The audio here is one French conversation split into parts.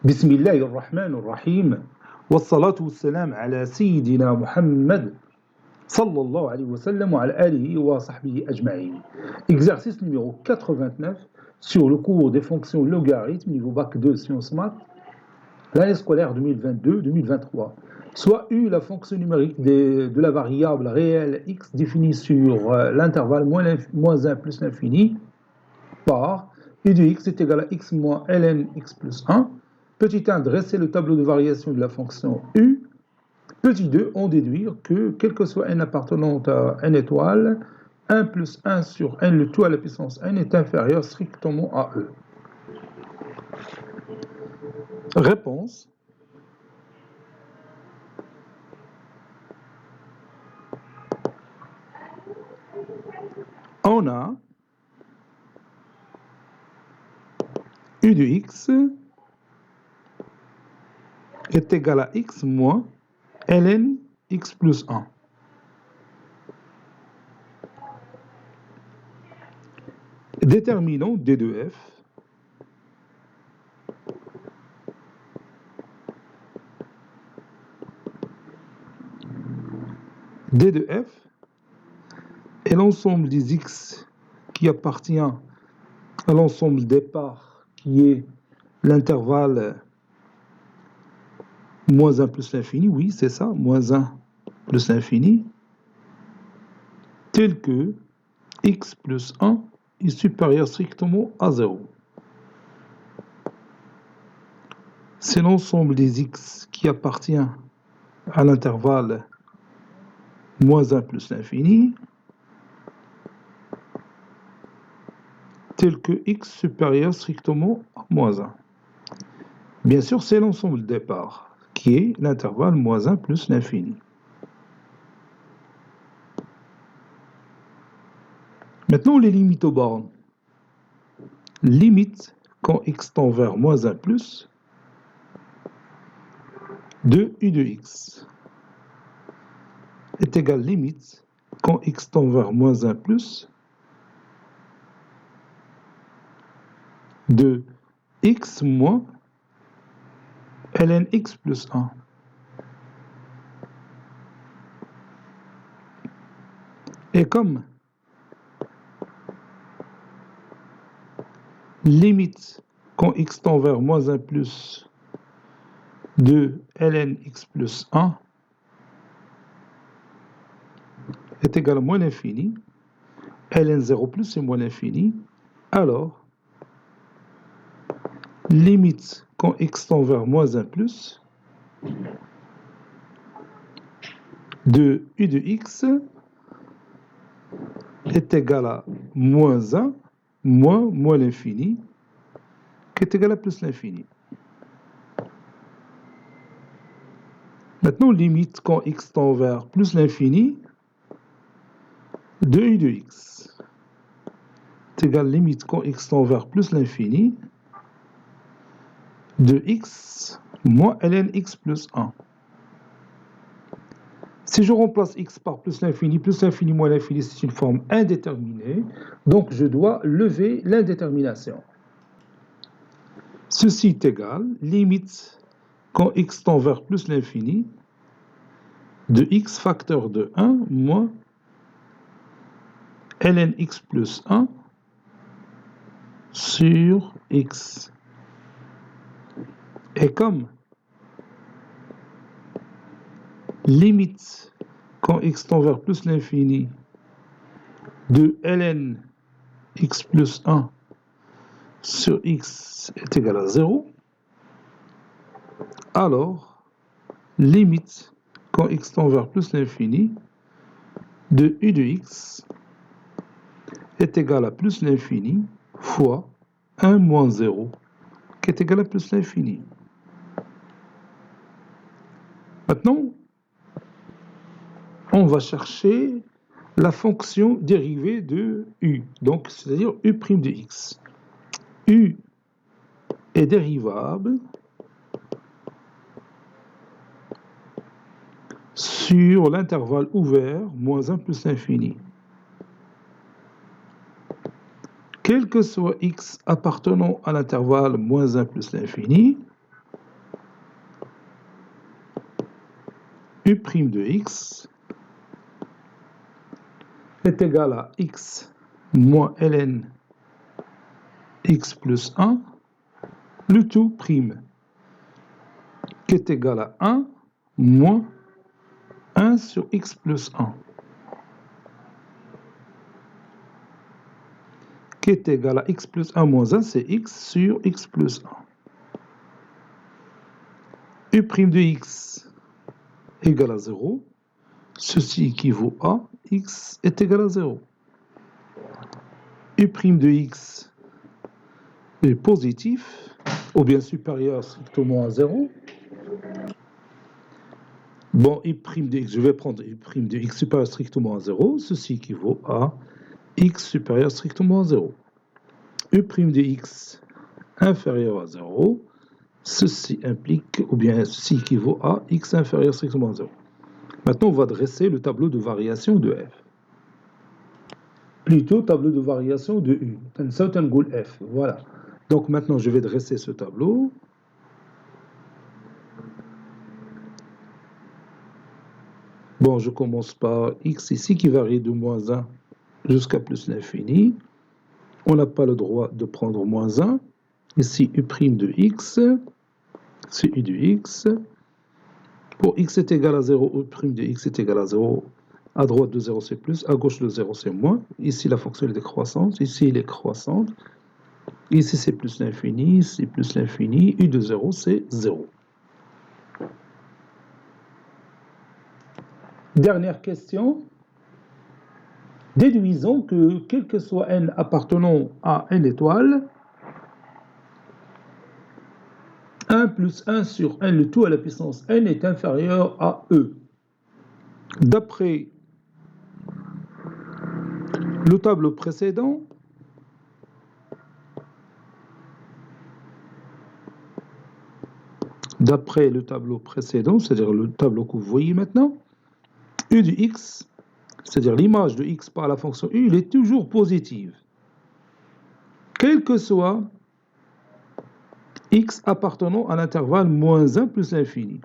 بسم الله الرحمن الرحيم والصلاة والسلام على سيدنا محمد صلى الله عليه وسلم وعلى آله وصحبه أجمعين. Exercice numéro 89 sur le cours des fonctions logarithmes niveau bac 2 sciences maths, l'année scolaire 2022-2023. Soit U, la fonction numérique de la variable réelle x définie sur l'intervalle moins 1 plus l'infini par U de x est égal à x moins ln x plus 1. Petit 1, dresser le tableau de variation de la fonction U. Petit 2, en déduire que, quel que soit n appartenant à n étoile, 1 plus 1 sur n, le tout à la puissance n, est inférieur strictement à E. Réponse. On a U de x est égal à x moins ln x plus 1. Déterminons D de f D de f est l'ensemble des x qui appartient à l'ensemble des parts qui est l'intervalle moins 1 plus l'infini, oui c'est ça, moins 1 plus l'infini, tel que x plus 1 est supérieur strictement à 0. C'est l'ensemble des x qui appartient à l'intervalle moins 1 plus l'infini, tel que x supérieur strictement à moins 1. Bien sûr, c'est l'ensemble des parts, qui est l'intervalle moins 1 plus l'infini. Maintenant, les limites aux bornes. Limite, quand x tend vers moins 1 plus, de u de x est égal limite, quand x tend vers moins 1 plus, de x moins ln x plus 1. Et comme limite quand x tend vers moins 1 plus de ln x plus 1 est égal à moins l'infini, ln 0 plus c'est moins l'infini, alors limite quand x tend vers moins 1 plus de u de x est égal à moins 1 moins l'infini, qui est égal à plus l'infini. Maintenant, limite quand x tend vers plus l'infini de u de x est égal limite quand x tend vers plus l'infini de x moins ln x plus 1. Si je remplace x par plus l'infini moins l'infini, c'est une forme indéterminée, donc je dois lever l'indétermination. Ceci est égal, limite, quand x tend vers plus l'infini, de x facteur de 1 moins ln x plus 1 sur x. Et comme limite quand x tend vers plus l'infini de ln x plus 1 sur x est égal à 0, alors limite quand x tend vers plus l'infini de u de x est égal à plus l'infini fois 1 moins 0 qui est égal à plus l'infini. Maintenant, on va chercher la fonction dérivée de u, donc c'est-à-dire u' de x. U est dérivable sur l'intervalle ouvert moins 1 plus l'infini. Quel que soit x appartenant à l'intervalle moins 1 plus l'infini, U' de x est égal à x moins ln x plus 1, le tout prime, qui est égal à 1 moins 1 sur x plus 1, qui est égal à x plus 1 moins 1, c'est x sur x plus 1. U' de x égale à 0, ceci équivaut à x est égal à 0. U' de x est positif, ou bien supérieur strictement à 0. Bon, U' de x, je vais prendre U' de x supérieur strictement à 0, ceci équivaut à x supérieur strictement à 0. U' de x inférieur à 0, ceci implique, ou bien ceci équivaut à x inférieur strictement à 0. Maintenant, on va dresser le tableau de variation de f. Plutôt tableau de variation de u. F. Voilà. Donc maintenant, je vais dresser ce tableau. Bon, je commence par x ici qui varie de moins 1 jusqu'à plus l'infini. On n'a pas le droit de prendre moins 1. Ici, U' de x, c'est U de x. Pour x est égal à 0, U' de x est égal à 0. À droite de 0, c'est plus. À gauche de 0, c'est moins. Ici, la fonction est décroissante. Ici, elle est croissante. Ici, c'est plus l'infini. Ici, plus l'infini. U de 0, c'est 0. Dernière question. Déduisons que, quel que soit n appartenant à n étoile, 1 plus 1 sur n, le tout à la puissance n, est inférieur à e. D'après le tableau précédent, c'est-à-dire le tableau que vous voyez maintenant, u de x, c'est-à-dire l'image de x par la fonction u, il est toujours positive. Quel que soit x appartenant à l'intervalle moins 1 plus l'infini.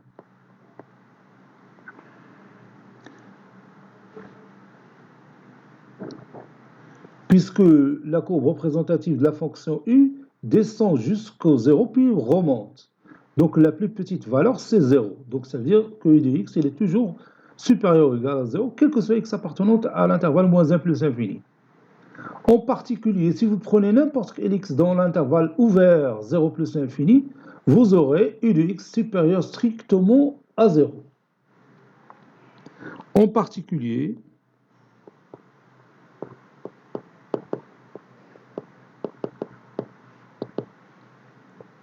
Puisque la courbe représentative de la fonction u descend jusqu'au 0 puis remonte. Donc la plus petite valeur, c'est 0. Donc ça veut dire que u de x, il est toujours supérieur ou égal à 0, quel que soit x appartenant à l'intervalle moins 1 plus infini. En particulier, si vous prenez n'importe quel x dans l'intervalle ouvert 0 plus l'infini, vous aurez u de x supérieur strictement à 0. En particulier,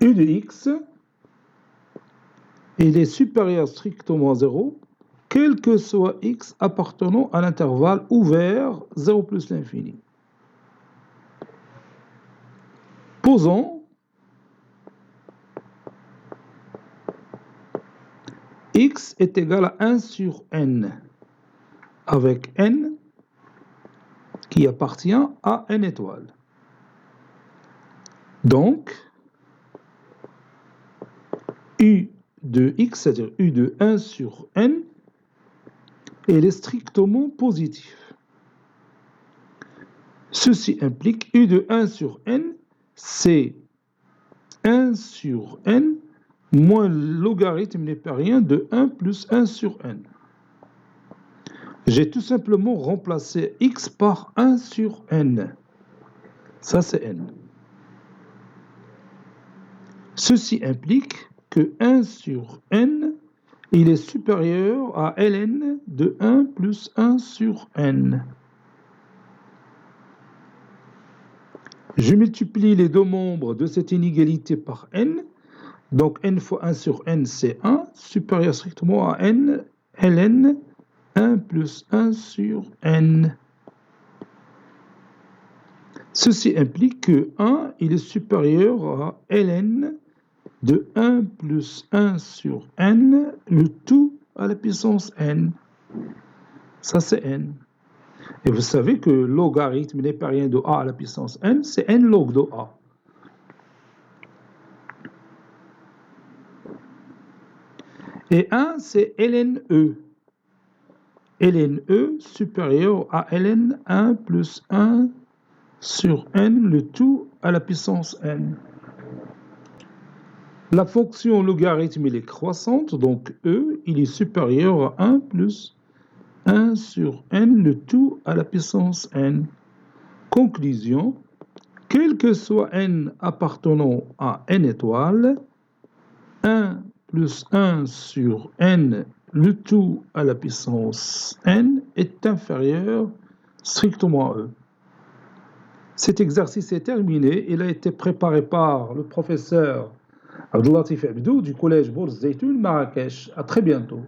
u de x, il est supérieur strictement à 0, quel que soit x appartenant à l'intervalle ouvert 0 plus l'infini. Posons x est égal à 1 sur n, avec n qui appartient à n étoiles. Donc, u de x, c'est-à-dire u de 1 sur n, il est strictement positif. Ceci implique u de 1 sur n, c'est 1 sur n moins le logarithme népérien de 1 plus 1 sur n. J'ai tout simplement remplacé x par 1 sur n. Ça, c'est n. Ceci implique que 1 sur n, il est supérieur à ln de 1 plus 1 sur n. Je multiplie les deux membres de cette inégalité par n. Donc n fois 1 sur n, c'est 1, supérieur strictement à n, ln 1 plus 1 sur n. Ceci implique que 1, il est supérieur à ln de 1 plus 1 sur n, le tout à la puissance n. Ça, c'est n. Et vous savez que le logarithme népérien de a à la puissance n, c'est n log de a. Et 1, c'est ln e. ln E supérieur à ln 1 plus 1 sur n, le tout à la puissance n. La fonction logarithme elle est croissante, donc E il est supérieur à 1 plus 1 sur n, le tout à la puissance n. Conclusion, quel que soit n appartenant à n étoiles, 1 plus 1 sur n, le tout à la puissance n, est inférieur strictement à E. Cet exercice est terminé. Il a été préparé par le professeur Abdellatif Abdou du collège Bourz Zeytoun Marrakech. À très bientôt.